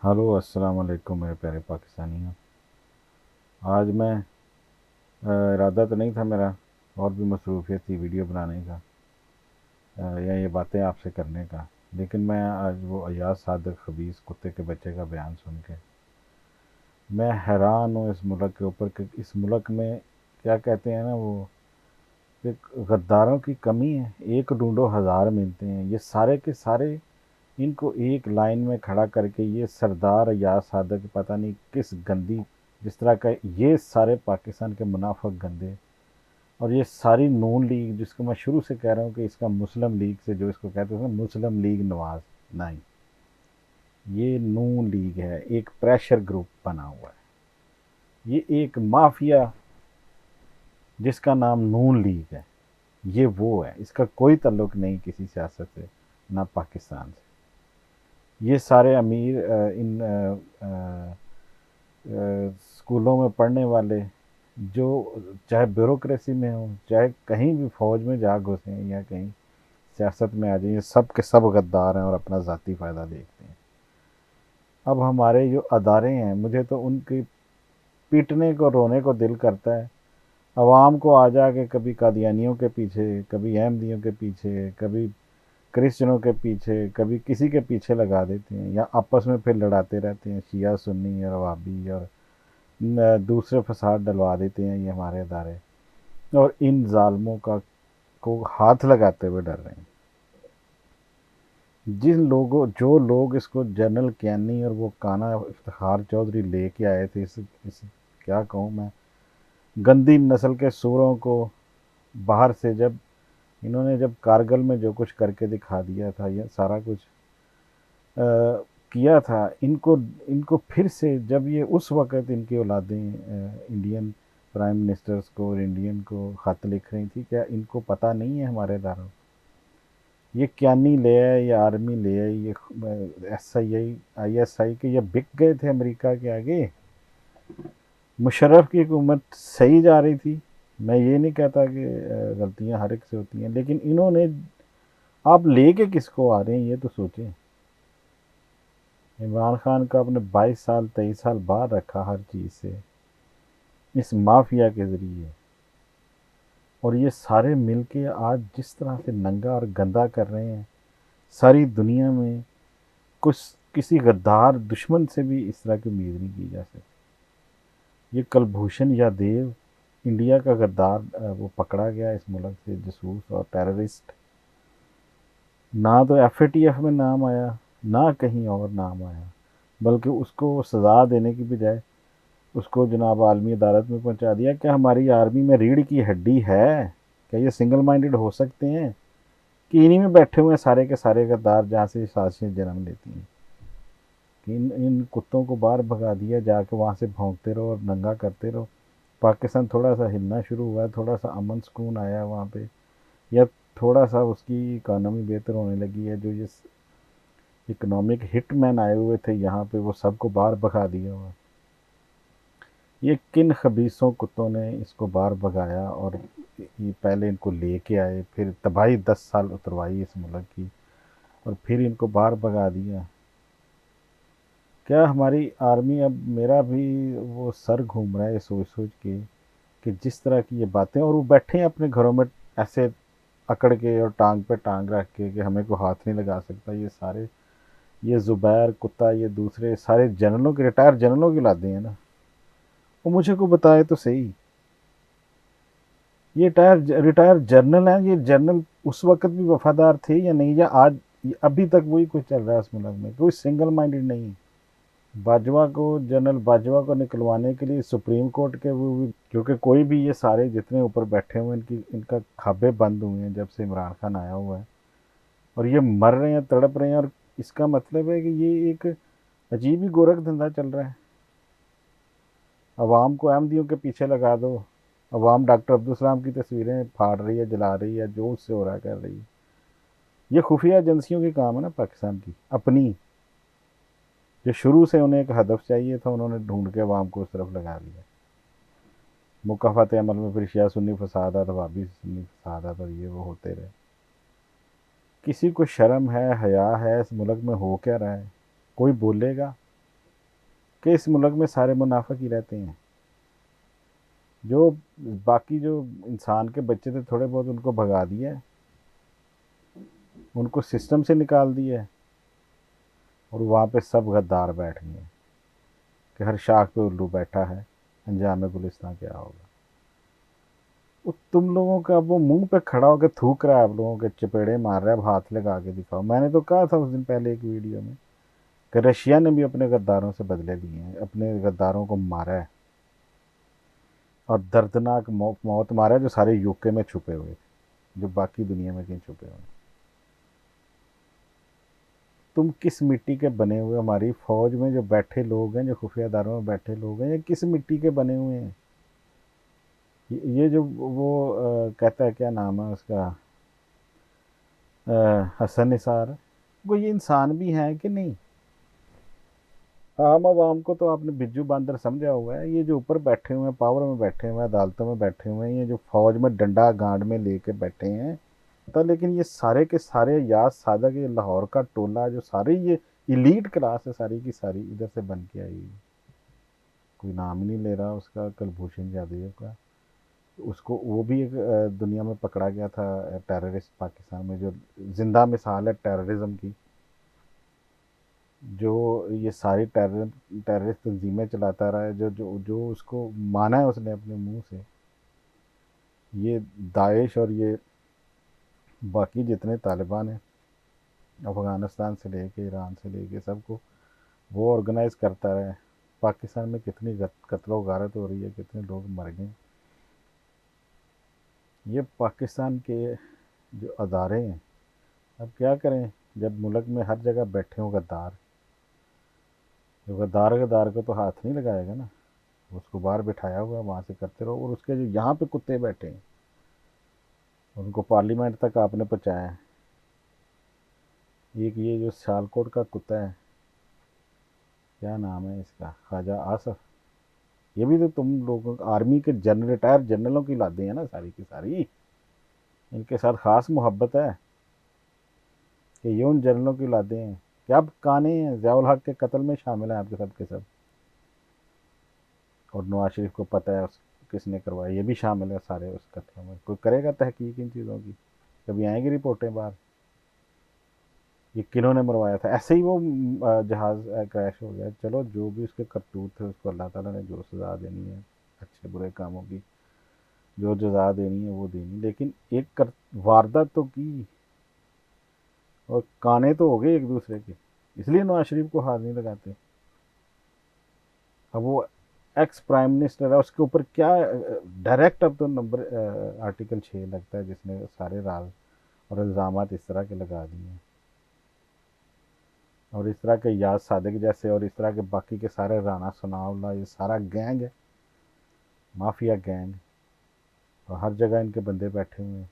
Hello السلام علیکم میرے پیارے پاکستانیوں۔ آج میں ارادہ تو نہیں تھا میرا، اور بھی مصروفیت تھی ویڈیو بنانے کا یا یہ باتیں آپ سے کرنے کا، لیکن میں آج وہ ایاز صادق خبیث کتے کے بچے کا بیان سن کے میں حیران ہوں اس ملک کے اوپر کہ اس ملک میں کیا کہتے ہیں نا وہ، کہ غداروں کی کمی ہے، ایک ڈھونڈو ہزار ملتے ہیں۔ یہ سارے کے سارے ان کو ایک لائن میں کھڑا کر کے یہ سردار ایاز صادق پتہ نہیں کس گندی، جس طرح کا یہ سارے پاکستان کے منافق گندے، اور یہ ساری نون لیگ جس کو میں شروع سے کہہ رہا ہوں کہ اس کا مسلم لیگ سے جو اس کو کہتے ہیں مسلم لیگ نواز، نہیں، یہ نون لیگ ہے، ایک پریشر گروپ بنا ہوا ہے، یہ ایک مافیا جس کا نام نون لیگ ہے، یہ وہ ہے، اس کا کوئی تعلق نہیں کسی سیاست سے، نہ پاکستان سے۔ یہ سارے امیر ان اسکولوں میں پڑھنے والے جو چاہے بیوروکریسی میں ہوں، چاہے کہیں بھی فوج میں جا گھسے ہیں یا کہیں سیاست میں آ جائیں، یہ سب کے سب غدار ہیں اور اپنا ذاتی فائدہ دیکھتے ہیں۔ اب ہمارے جو ادارے ہیں، مجھے تو ان کی پیٹنے کو رونے کو دل کرتا ہے۔ عوام کو آ جا کے کبھی قادیانیوں کے پیچھے، کبھی احمدیوں کے پیچھے، کبھی کرسچنوں کے پیچھے، کبھی کسی کے پیچھے لگا دیتے ہیں، یا آپس میں پھر لڑاتے رہتے ہیں، شیعہ سنی اور وہابی، اور دوسرے فساد ڈلوا دیتے ہیں یہ ہمارے ادارے، اور ان ظالموں کا کو ہاتھ لگاتے ہوئے ڈر رہے ہیں۔ جو لوگ اس کو جنرل کیانی اور وہ کانا افتخار چودھری لے کے آئے تھے، اس کیا کہوں میں، گندی نسل کے سوروں کو باہر سے، جب انہوں نے جب کارگل میں جو کچھ کر کے دکھا دیا تھا، یہ سارا کچھ کیا تھا، ان کو پھر سے جب یہ اس وقت ان کی اولادیں انڈین پرائم منسٹرز کو اور انڈین کو خط لکھ رہی تھی، کیا ان کو پتہ نہیں ہے ہمارے اداروں؟ یہ کیانی لے آئے، یہ آرمی لے آئی، یہ ISI کے یہ بک گئے تھے امریکہ کے آگے۔ مشرف کی حکومت صحیح جا رہی تھی، میں یہ نہیں کہتا کہ غلطیاں ہر ایک سے ہوتی ہیں، لیکن انہوں نے، آپ لے کے کس کو آ رہے ہیں یہ تو سوچیں۔ عمران خان کا اپنے 22 سال 23 سال بعد رکھا ہر چیز سے، اس مافیا کے ذریعے، اور یہ سارے مل کے آج جس طرح سے ننگا اور گندا کر رہے ہیں ساری دنیا میں، کچھ کسی غدار دشمن سے بھی اس طرح کی امید نہیں کی جا سکتی۔ یہ کلبھوشن یادیو انڈیا کا غدار وہ پکڑا گیا اس ملک سے، جاسوس اور ٹیررسٹ، نہ تو FATF میں نام آیا، نہ کہیں اور نام آیا، بلکہ اس کو سزا دینے کی بجائے اس کو جناب عالمی عدالت میں پہنچا دیا۔ کیا ہماری آرمی میں ریڑھ کی ہڈی ہے؟ کیا یہ سنگل مائنڈڈ ہو سکتے ہیں کہ انہی میں بیٹھے ہوئے ہیں سارے کے سارے غدار، جہاں سے سازشیں جنم لیتی ہیں، کہ ان کتوں کو باہر بھگا دیا، جا کے وہاں سے بھونکتے رہو اور ننگا کرتے رہو۔ پاکستان تھوڑا سا ہلنا شروع ہوا ہے، تھوڑا سا امن سکون آیا ہے وہاں پہ، یا تھوڑا سا اس کی اکانومی بہتر ہونے لگی ہے، جو یہ اکنامک ہٹ مین آئے ہوئے تھے یہاں پہ، وہ سب کو باہر بھگا دیا ہوا۔ یہ کن خبیصوں کتوں نے اس کو باہر بھگایا، اور یہ پہلے ان کو لے کے آئے، پھر تباہی 10 سال اتروائی اس ملک کی، اور پھر ان کو باہر بھگا دیا۔ کیا ہماری آرمی، اب میرا بھی وہ سر گھوم رہا ہے سوچ سوچ کے کہ جس طرح کی یہ باتیں، اور وہ بیٹھے ہیں اپنے گھروں میں ایسے اکڑ کے اور ٹانگ پہ ٹانگ رکھ کے کہ ہمیں کوئی ہاتھ نہیں لگا سکتا۔ یہ سارے، یہ زبیر کتا، یہ دوسرے سارے جنرلوں کے، ریٹائر جنرلوں کی لاتے ہیں نا، وہ مجھے کو بتائے تو صحیح، یہ ریٹائر جرنل ہیں، یہ جرنل اس وقت بھی وفادار تھے یا نہیں، یا آج ابھی تک وہی کچھ چل رہا ہے اس ملک میں؟ کوئی سنگل مائنڈڈ نہیں ہے۔ باجوہ کو، جنرل باجوہ کو نکلوانے کے لیے سپریم کورٹ کے وہ بھی، کیونکہ کوئی بھی یہ سارے جتنے اوپر بیٹھے ہوئے ہیں ان کا کھابے بند ہوئے ہیں جب سے عمران خان آیا ہوا ہے، اور یہ مر رہے ہیں، تڑپ رہے ہیں، اور اس کا مطلب ہے کہ یہ ایک عجیب ہی گورکھ دھندا چل رہا ہے۔ عوام کو احمدیوں کے پیچھے لگا دو، عوام ڈاکٹر عبدالسلام کی تصویریں پھاڑ رہی ہے، جلا رہی ہے، جو اس سے ہو رہا ہے کر رہی ہے۔ یہ خفیہ ایجنسیوں کی کام ہے نا پاکستان کی اپنی، جو شروع سے انہیں ایک ہدف چاہیے تھا، انہوں نے ڈھونڈ کے عوام کو اس طرف لگا دیا۔ مکافات عمل میں پھر شیعہ سنی فسادات، وہابی سنی فسادات، اور یہ وہ ہوتے رہے۔ کسی کو شرم ہے، حیا ہے؟ اس ملک میں ہو کیا رہا ہے؟ کوئی بولے گا؟ کہ اس ملک میں سارے منافق ہی رہتے ہیں. جو باقی جو انسان کے بچے تھے تھوڑے بہت ان کو بھگا دیا ہے, ان کو سسٹم سے نکال دیا ہے, اور وہاں پہ سب غدار بیٹھ گئے ہیں کہ ہر شاخ پہ الو بیٹھا ہے, انجام گلستان کیا ہوگا. تم لوگوں کا وہ منہ پہ کھڑا ہو کے تھوک رہا ہے, آپ لوگوں کے چپیڑے مار رہا ہے, اب ہاتھ لگا کے دکھاؤ. میں نے تو کہا تھا اس دن پہلے ایک ویڈیو میں کہ رشیا نے بھی اپنے غداروں سے بدلے لیے ہیں, اپنے غداروں کو مارا ہے, اور دردناک موت مارا ہے, جو سارے یو کے میں چھپے ہوئے تھے, جو باقی دنیا میں کہیں چھپے ہوئے. تم کس مٹی کے بنے ہوئے, ہماری فوج میں جو بیٹھے لوگ ہیں, جو خفیہ اداروں میں بیٹھے لوگ ہیں, یہ کس مٹی کے بنے ہوئے ہیں؟ یہ جو وہ کہتا ہے, کیا نام ہے اس کا, حسن نثار, وہ یہ انسان بھی ہیں کہ نہیں؟ عام عوام کو تو آپ نے بجو باندر سمجھا ہوا ہے. یہ جو اوپر بیٹھے ہوئے ہیں, پاور میں بیٹھے ہوئے ہیں, عدالتوں میں بیٹھے ہوئے ہیں, یہ جو فوج میں ڈنڈا گانڈ میں لے کے بیٹھے ہیں, لیکن یہ سارے کے سارے یاد سادہ کے لاہور کا ٹولہ, جو سارے یہ ایلیٹ کلاس ہے ساری کی ساری, ادھر سے بن کے آئی. کوئی نام ہی نہیں لے رہا اس کا, کلبھوشن جادیو کا. اس کو وہ بھی ایک دنیا میں پکڑا گیا تھا ٹیررسٹ پاکستان میں, جو زندہ مثال ہے ٹیررزم کی. جو یہ ساری ٹیررسٹ تنظیمیں چلاتا رہا ہے, جو اس کو مانا ہے اس نے اپنے منہ سے. یہ داعش اور یہ باقی جتنے طالبان ہیں افغانستان سے لے کے ایران سے لے کے سب کو وہ آرگنائز کرتا رہا ہے. پاکستان میں کتنی قتل و غارت ہو رہی ہے, کتنے لوگ مر گئے. یہ پاکستان کے جو ادارے ہیں, اب کیا کریں جب ملک میں ہر جگہ بیٹھے ہوں غدار. جو غدار کو تو ہاتھ نہیں لگائے گا نا, اس کو باہر بٹھایا ہوا وہاں سے کرتے رہو. اور اس کے جو یہاں پہ کتے بیٹھے ہیں ان کو پارلیمنٹ تک آپ نے پہنچایا ہے. ایک یہ جو سیالکوٹ کا کتا ہے, کیا نام ہے اس کا, خواجہ آصف, یہ بھی تو تم لوگوں آرمی کے ریٹائر جنرلوں کی لادیں ہیں نا ساری کی ساری. ان کے ساتھ خاص محبت ہے کہ یہ ان جنرلوں کی لادیں ہیں کہ اب کانے ہیں, ضیاء الحق کے قتل میں شامل ہیں آپ کے سب. اور نواز شریف کو پتہ ہے کس نے کروایا, یہ بھی شامل ہے سارے اس قتلوں میں. کوئی کرے گا تحقیق ان چیزوں کی؟ کبھی آئیں گی رپورٹیں باہر, یہ کنہوں نے مروایا تھا؟ ایسے ہی وہ جہاز کریش ہو گیا, چلو جو بھی اس کے کرتوت تھے اس کو اللہ تعالیٰ نے جو سزا دینی ہے اچھے برے کاموں کی جو جزا دینی ہے وہ دینی, لیکن ایک واردات تو کی, اور کانے تو ہو گئے ایک دوسرے کے. اس لیے نواز شریف کو ہاتھ نہیں لگاتے. اب وہ ایکس پرائم منسٹر ہے, اس کے اوپر کیا ڈائریکٹ اب تو نمبر آرٹیکل 6 لگتا ہے, جس نے سارے راز اور الزامات اس طرح کے لگا دیے ہیں. اور اس طرح کے یاد صادق جیسے, اور اس طرح کے باقی کے سارے رانا ثناء اللہ, یہ سارا گینگ ہے, مافیا گینگ, اور ہر جگہ ان کے بندے بیٹھے ہوئے ہیں.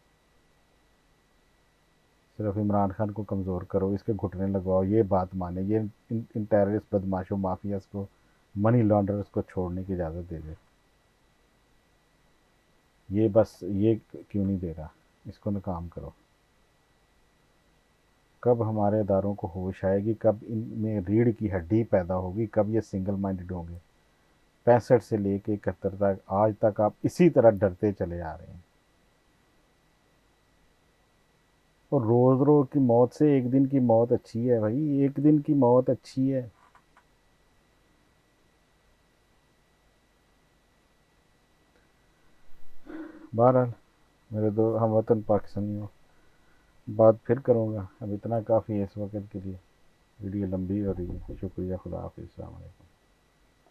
صرف عمران خان کو کمزور کرو, اس کے گھٹنے لگواؤ, یہ بات مانے, یہ ان ٹیررسٹ بدماشوں مافیاز کو, منی لانڈرز کو چھوڑنے کی اجازت دے دے. یہ بس یہ کیوں نہیں دے رہا, اس کو ناکام کرو. کب ہمارے اداروں کو ہوش آئے گی, کب ان میں ریڑھ کی ہڈی پیدا ہوگی, کب یہ سنگل مائنڈڈ ہوں گے؟ 65 سے لے کے 71 تک آج تک آپ اسی طرح ڈرتے چلے آ رہے ہیں. اور روز روز کی موت سے ایک دن کی موت اچھی ہے بھائی, ایک دن کی موت اچھی ہے. بہرحال میرے دو ہم وطن پاکستانیوں, بات پھر کروں گا, اب اتنا کافی ہے اس وقت کے لیے. ویڈیو لمبی ہو رہی ہے. شکریہ, خدا حافظ, السلام علیکم.